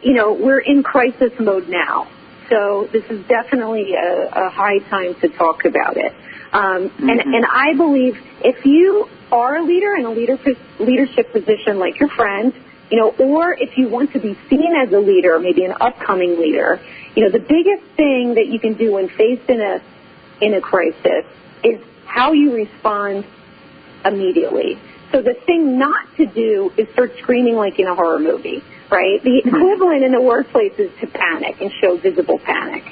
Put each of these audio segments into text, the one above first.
we're in crisis mode now. So this is definitely a high time to talk about it. And I believe if you are a leader in a leadership position like your friend, or if you want to be seen as a leader, maybe an upcoming leader, the biggest thing that you can do when faced in a crisis is how you respond immediately. So the thing not to do is start screaming like in a horror movie, right? The equivalent in the workplace is to panic and show visible panic.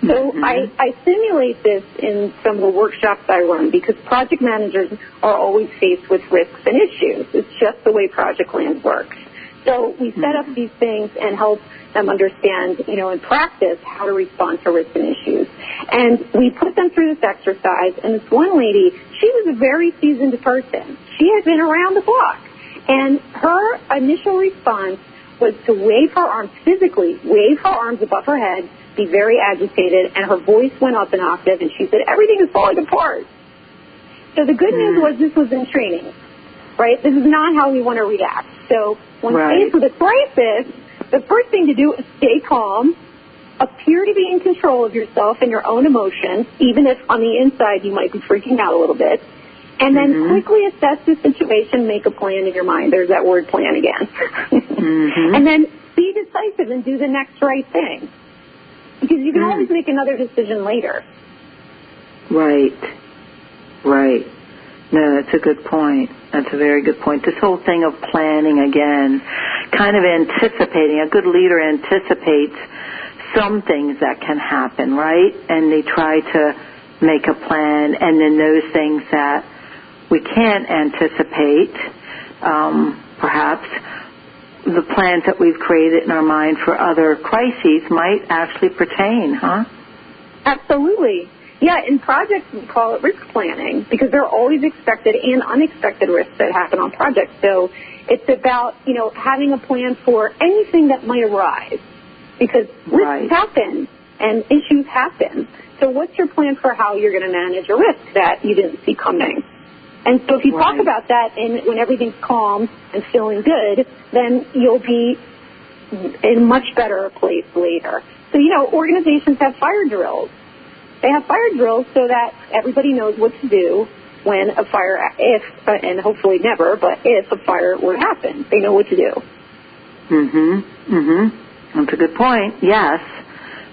So I simulate this in some of the workshops I run because project managers are always faced with risks and issues. It's just the way projectland works. So we set up these things and help them understand, in practice, how to respond to risks and issues. And we put them through this exercise, and this one lady, she was a very seasoned person. She had been around the block. And her initial response was to wave her arms, physically wave her arms above her head, be very agitated, and her voice went up an octave, and she said, everything is falling apart. So the good news was this was in training, right? This is not how we want to react. So when faced with a crisis, the first thing to do is stay calm, appear to be in control of yourself and your own emotions, even if on the inside you might be freaking out a little bit, and then quickly assess the situation, make a plan in your mind. There's that word plan again. And then be decisive and do the next right thing. Because you can always make another decision later. Right. No, that's a good point. That's a very good point. This whole thing of planning again, kind of anticipating. A good leader anticipates some things that can happen, right? And they try to make a plan, and then those things that we can't anticipate, perhaps the plans that we've created in our mind for other crises might actually pertain, huh? Absolutely. Yeah, in projects we call it risk planning because there are always expected and unexpected risks that happen on projects. So it's about, having a plan for anything that might arise because risks happen and issues happen. So what's your plan for how you're going to manage a risk that you didn't see coming? And so if you talk about that and when everything's calm and feeling good, then you'll be in a much better place later. So, organizations have fire drills. They have fire drills so that everybody knows what to do when a fire, and hopefully never, but if a fire were to happen, they know what to do. That's a good point. Yes,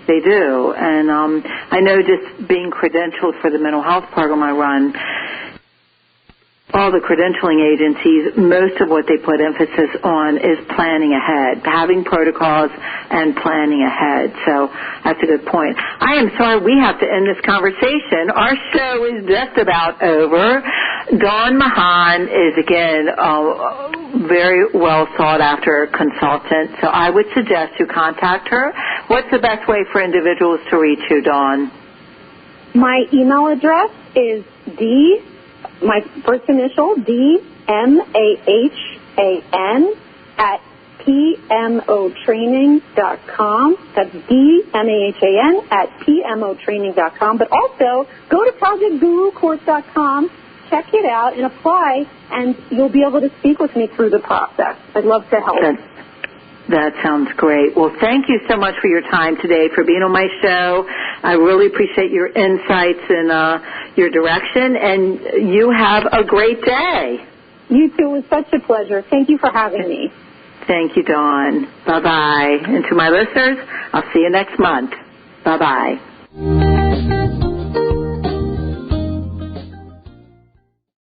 they do. And I know just being credentialed for the mental health program I run, all the credentialing agencies, most of what they put emphasis on is planning ahead, having protocols and planning ahead. So that's a good point. I am sorry we have to end this conversation. Our show is just about over. Dawn Mahan is, again, a very well sought-after consultant, so I would suggest you contact her. What's the best way for individuals to reach you, Dawn? My email address is my first initial, DMAHAN at PMOtraining.com. That's DMAHAN at PMOtraining.com. But also, go to projectgurucourse.com, check it out, and apply, and you'll be able to speak with me through the process. I'd love to help. That sounds great. Well, thank you so much for your time today, for being on my show. I really appreciate your insights and your direction, and you have a great day. You too. It was such a pleasure. Thank you for having me. Thank you, Dawn. Bye-bye. And to my listeners, I'll see you next month. Bye-bye.